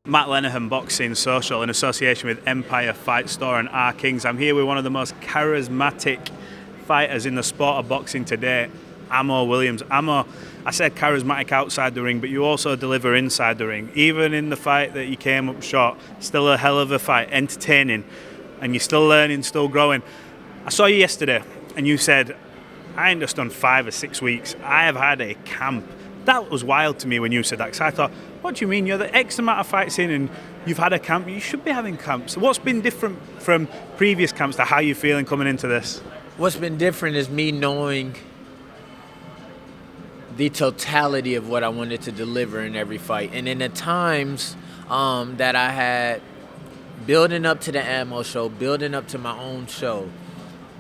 Matt Lenihan, Boxing Social, in association with Empire Fight Store and R Kings. I'm here with one of the most charismatic fighters in the sport of boxing today, Amo Williams. Amo, I said charismatic outside the ring, but you also deliver inside the ring. Even in the fight that you came up short, still a hell of a fight, entertaining, and you're still learning, still growing. I saw you yesterday, and you said, I ain't just done 5 or 6 weeks. I have had a camp. That was wild to me when you said that, because I thought, what do you mean? You're the X amount of fights in and you've had a camp. You should be having camps. What's been different from previous camps to how you're feeling coming into this? What's been different is me knowing the totality of what I wanted to deliver in every fight. And in the times that I had building up to the Ammo show, building up to my own show,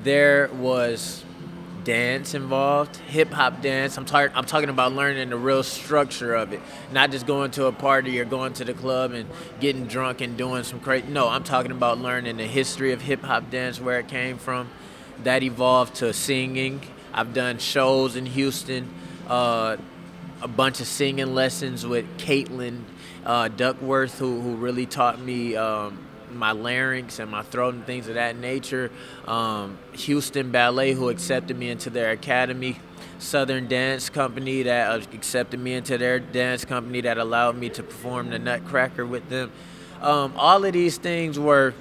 there was dance involved, hip-hop dance. I'm talking about learning the real structure of it, not just going to a party or going to the club and getting drunk and doing some crazy. No, I'm talking about learning the history of hip-hop dance, where it came from. That evolved to singing. I've done shows in Houston, a bunch of singing lessons with Caitlin Duckworth, who really taught me my larynx and my throat and things of that nature. Houston Ballet, who accepted me into their academy. Southern Dance Company that accepted me into their dance company that allowed me to perform the Nutcracker with them. All of these things were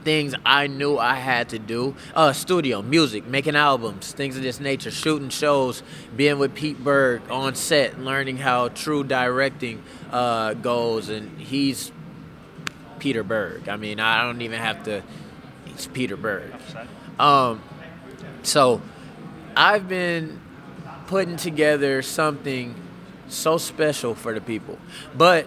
things I knew I had to do. Studio, music, making albums, things of this nature, shooting shows, being with Pete Berg on set, learning how true directing goes, and he's Peter Berg. I mean, I don't even have to. It's Peter Berg. So I've been putting together something so special for the people. But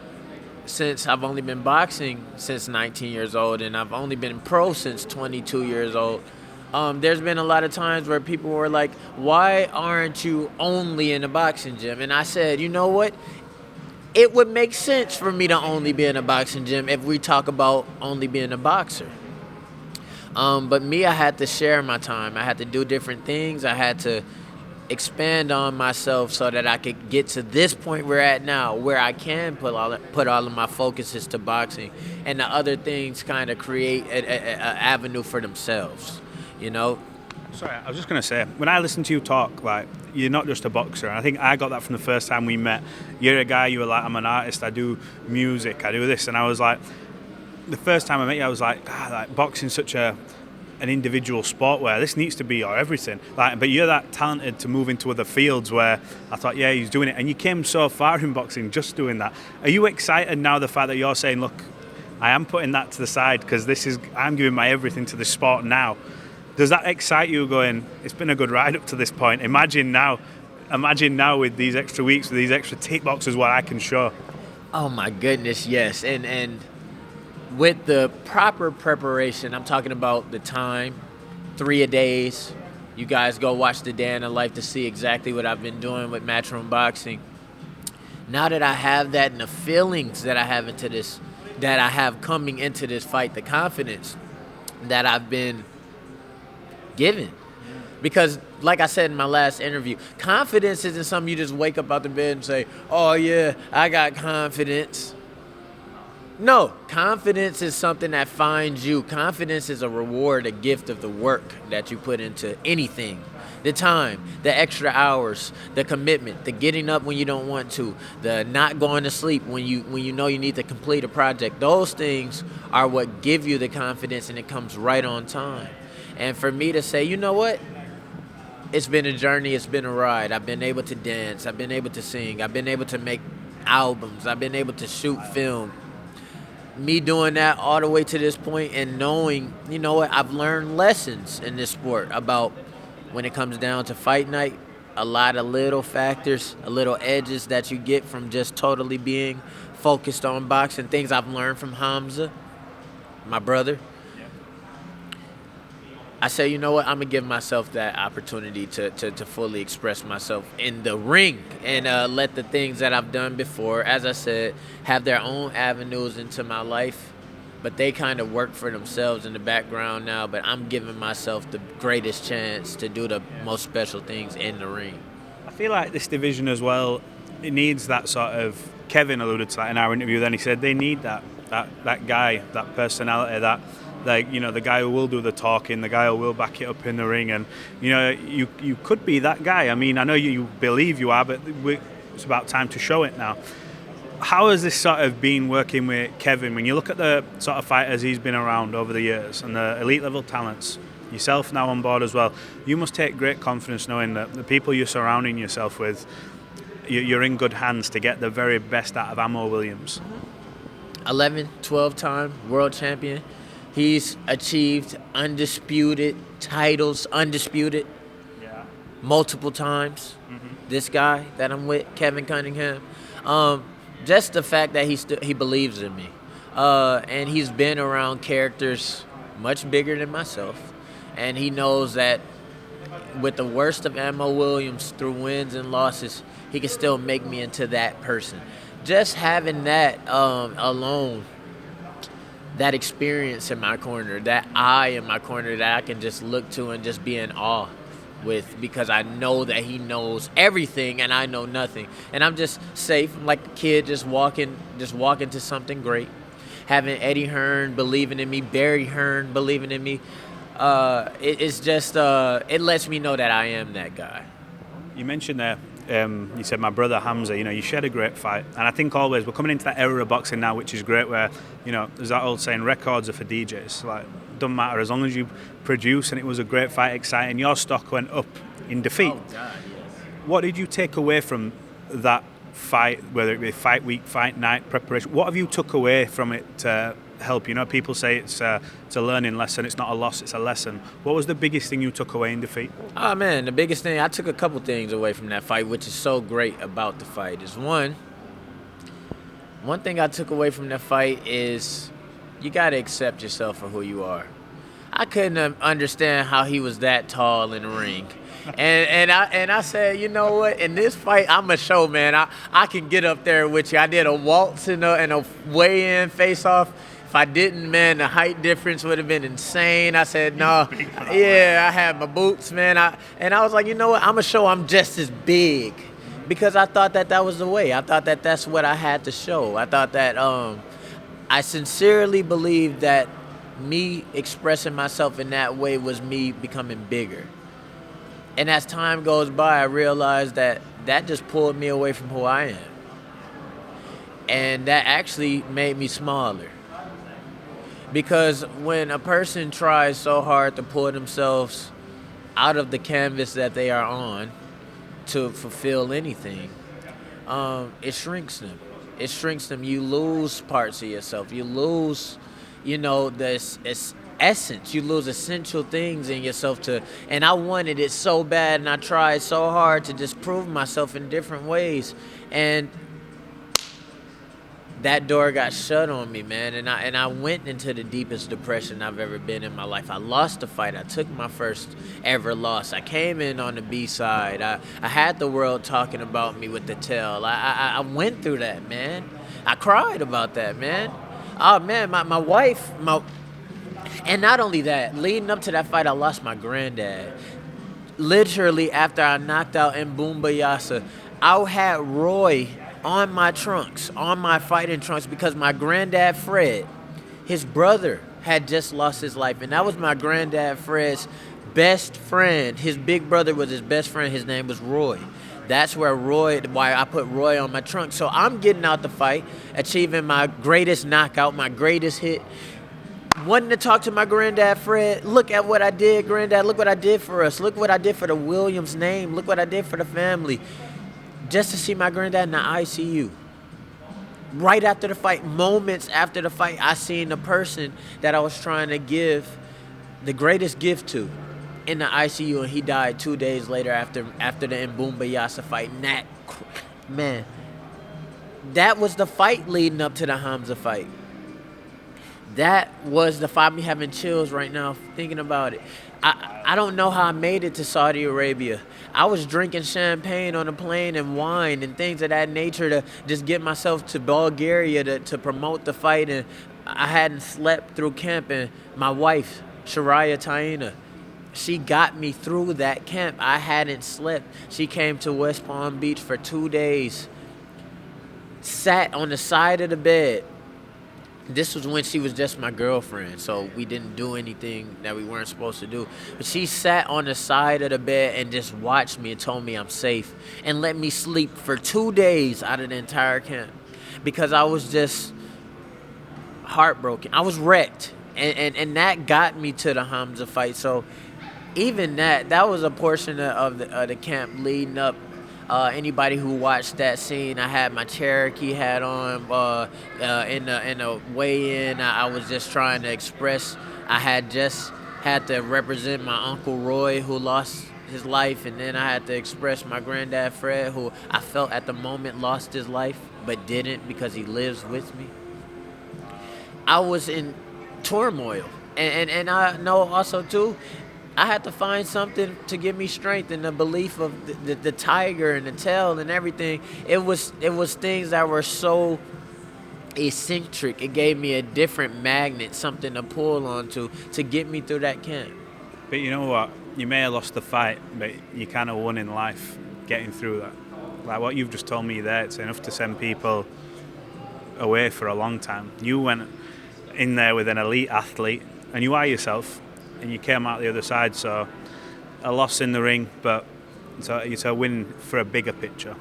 since I've only been boxing since 19 years old and I've only been pro since 22 years old, there's been a lot of times where people were like, why aren't you only in a boxing gym? And I said, you know what? It would make sense for me to only be in a boxing gym if we talk about only being a boxer. But me, I had to share my time. I had to do different things. I had to expand on myself so that I could get to this point we're at now, where I can put all of my focuses to boxing, and the other things kind of create an avenue for themselves, you know? Sorry, I was just going to say, when I listen to you talk, like, you're not just a boxer. And I think I got that from the first time we met. You're a guy, you were like, I'm an artist, I do music, I do this. And I was like, the first time I met you, I was like, boxing's such an individual sport where this needs to be your everything. Like, but you're that talented to move into other fields where I thought, yeah, he's doing it. And you came so far in boxing just doing that. Are you excited now, the fact that you're saying, look, I am putting that to the side because I'm giving my everything to this sport now? Does that excite you going, it's been a good ride up to this point? Imagine now with these extra weeks, with these extra tick boxes, what I can show. Oh my goodness, yes. And with the proper preparation, I'm talking about the time, 3-a-days. You guys go watch the Day in the Life to see exactly what I've been doing with Matchroom Boxing. Now that I have that and the feelings that I have coming into this fight, the confidence that I've been given. Because like I said in my last interview, confidence isn't something you just wake up out the bed and say, oh yeah, I got confidence. No, confidence is something that finds you. Confidence is a reward, a gift of the work that you put into anything. The time, the extra hours, the commitment, the getting up when you don't want to, the not going to sleep when you know you need to complete a project. Those things are what give you the confidence, and it comes right on time. And for me to say, you know what? It's been a journey. It's been a ride. I've been able to dance. I've been able to sing. I've been able to make albums. I've been able to shoot film. Me doing that all the way to this point and knowing, you know what? I've learned lessons in this sport about when it comes down to fight night, a lot of little factors, a little edges that you get from just totally being focused on boxing. Things I've learned from Hamzah, my brother. I say, you know what, I'm going to give myself that opportunity to fully express myself in the ring and let the things that I've done before, as I said, have their own avenues into my life. But they kind of work for themselves in the background now, but I'm giving myself the greatest chance to do the most special things in the ring. I feel like this division as well, it needs that sort of Kevin alluded to that in our interview. Then he said they need that guy, that personality, that the guy who will do the talking, the guy who will back it up in the ring, and you could be that guy. I mean, I know you believe you are, but it's about time to show it now. How has this sort of been working with Kevin? When you look at the sort of fighters he's been around over the years and the elite level talents, yourself now on board as well, you must take great confidence knowing that the people you're surrounding yourself with, you're in good hands to get the very best out of Ammo Williams. 11, 12-time world champion. He's achieved undisputed titles, multiple times. This guy that I'm with, Kevin Cunningham. Just the fact that he believes in me. And he's been around characters much bigger than myself. And he knows that with the worst of Ammo Williams through wins and losses, he can still make me into that person. Just having that alone, that experience in my corner, that eye in my corner that I can just look to and just be in awe with, because I know that he knows everything and I know nothing. And I'm just safe. I'm like a kid just walking to something great. Having Eddie Hearn believing in me, Barry Hearn believing in me, it's just, it lets me know that I am that guy. You mentioned there, you said my brother Hamzah, you shared a great fight. And I think always we're coming into that era of boxing now, which is great, where, there's that old saying, records are for DJs. Like, doesn't matter, as long as you produce and it was a great fight, exciting, your stock went up in defeat. Oh, God, yes. What did you take away from that fight, whether it be fight week, fight night, preparation? What have you took away from it to help? People say it's a learning lesson, it's not a loss, it's a lesson. What was the biggest thing you took away in defeat? Oh, man, the biggest thing, I took a couple things away from that fight, which is so great about the fight, is one thing I took away from that fight is you got to accept yourself for who you are. I couldn't understand how he was that tall in the ring. And I said, you know what? In this fight, I'm a show, man. I can get up there with you. I did a waltz and a weigh-in face-off. If I didn't, man, the height difference would have been insane. I said, no. Yeah, I had my boots, man. And I was like, you know what? I'm a show. I'm just as big. Because I thought that was the way. I thought that that's what I had to show. I thought that I sincerely believed that me expressing myself in that way was me becoming bigger. And as time goes by, I realized that just pulled me away from who I am. And that actually made me smaller. Because when a person tries so hard to pull themselves out of the canvas that they are on to fulfill anything, it shrinks them. It shrinks them. You lose parts of yourself. You lose, this essence. You lose essential things in yourself and I wanted it so bad, and I tried so hard to just prove myself in different ways, and that door got shut on me, man, and I went into the deepest depression I've ever been in my life. I lost the fight. I took my first ever loss. I came in on the B side. I had the world talking about me with the tail. I went through that, man. I cried about that, man. Oh, man, my wife, and not only that, leading up to that fight, I lost my granddad. Literally, after I knocked out Mbumbayasa, I had Roy on my trunks, on my fighting trunks, because my granddad Fred, his brother, had just lost his life. And that was my granddad Fred's best friend. His big brother was his best friend. His name was Roy. That's why I put Roy on my trunk. So I'm getting out the fight, achieving my greatest knockout, my greatest hit. Wanting to talk to my granddad Fred. Look at what I did, granddad. Look what I did for us. Look what I did for the Williams name. Look what I did for the family. Just to see my granddad in the ICU. Right after the fight, moments after the fight, I seen the person that I was trying to give the greatest gift to in the ICU, and he died 2 days later after the Mbumbayasa fight. And that was the fight leading up to the Hamzah fight. That was the fight. I'm having chills right now thinking about it. I don't know how I made it to Saudi Arabia. I was drinking champagne on a plane and wine and things of that nature to just get myself to Bulgaria to promote the fight. And I hadn't slept through camp. And my wife, Shariah Taina, she got me through that camp. I hadn't slept. She came to West Palm Beach for 2 days. sat on the side of the bed. This was when she was just my girlfriend, so we didn't do anything that we weren't supposed to do. But she sat on the side of the bed and just watched me and told me I'm safe and let me sleep for 2 days out of the entire camp because I was just heartbroken. I was wrecked, and that got me to the Hamzah fight. So even that was a portion of the camp leading up. Anybody who watched that scene, I had my Cherokee hat on. In the weigh-in, I was just trying to express. I had just had to represent my Uncle Roy, who lost his life, and then I had to express my granddad Fred, who I felt at the moment lost his life, but didn't because he lives with me. I was in turmoil, and I know also too, I had to find something to give me strength and the belief of the tiger and the tail and everything. It was things that were so eccentric. It gave me a different magnet, something to pull onto to get me through that camp. But you know what? You may have lost the fight, but you kind of won in life getting through that. Like what you've just told me there, it's enough to send people away for a long time. You went in there with an elite athlete, and you are yourself. And you came out the other side, so a loss in the ring, but it's a win for a bigger picture.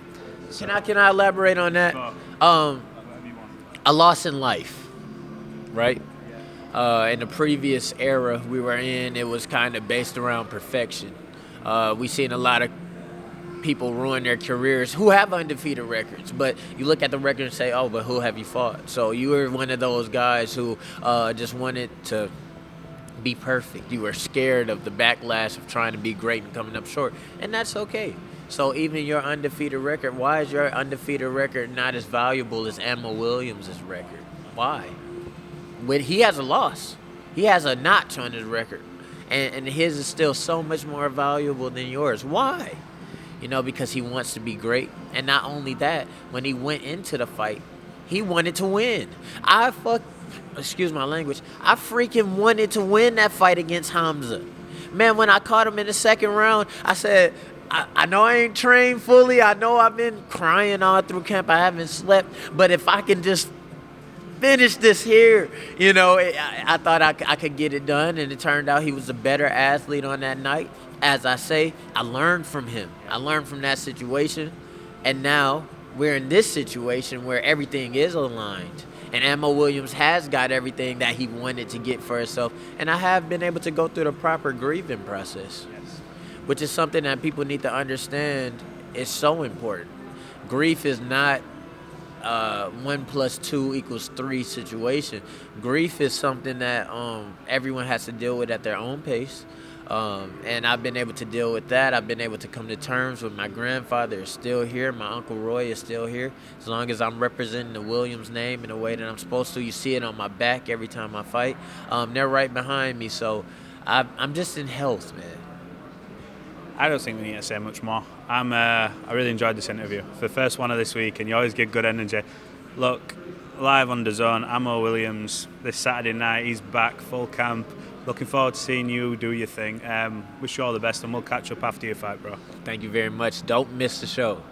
So. Can I elaborate on that? A loss in life, right? In the previous era we were in, it was kind of based around perfection. We've seen a lot of people ruin their careers who have undefeated records, but you look at the record and say, oh, but who have you fought? So you were one of those guys who just wanted to be perfect. You were scared of the backlash of trying to be great and coming up short, and that's okay. So even your undefeated record, why is your undefeated record not as valuable as Emma Williams' record? Why? When he has a loss, he has a notch on his record, and his is still so much more valuable than yours. Why? Because he wants to be great, and not only that, when he went into the fight, he wanted to win. Excuse my language, I freaking wanted to win that fight against Hamzah. Man, when I caught him in the second round, I said, I know I ain't trained fully. I know I've been crying all through camp. I haven't slept. But if I can just finish this here, I thought I could get it done. And it turned out he was a better athlete on that night. As I say, I learned from him. I learned from that situation. And now we're in this situation where everything is aligned. And Emma Williams has got everything that he wanted to get for herself. And I have been able to go through the proper grieving process, which is something that people need to understand is so important. Grief is not 1 + 2 = 3 situation. Grief is something that everyone has to deal with at their own pace. And I've been able to deal with that. I've been able to come to terms with my grandfather is still here. My Uncle Roy is still here. As long as I'm representing the Williams name in the way that I'm supposed to. You see it on my back every time I fight. They're right behind me. So I'm just in health, man. I don't think we need to say much more. I really enjoyed this interview. For the first one of this week, and you always give good energy. Look, live on DAZN, Ammo Williams, this Saturday night, he's back, full camp. Looking forward to seeing you do your thing. Wish you all the best, and we'll catch up after your fight, bro. Thank you very much. Don't miss the show.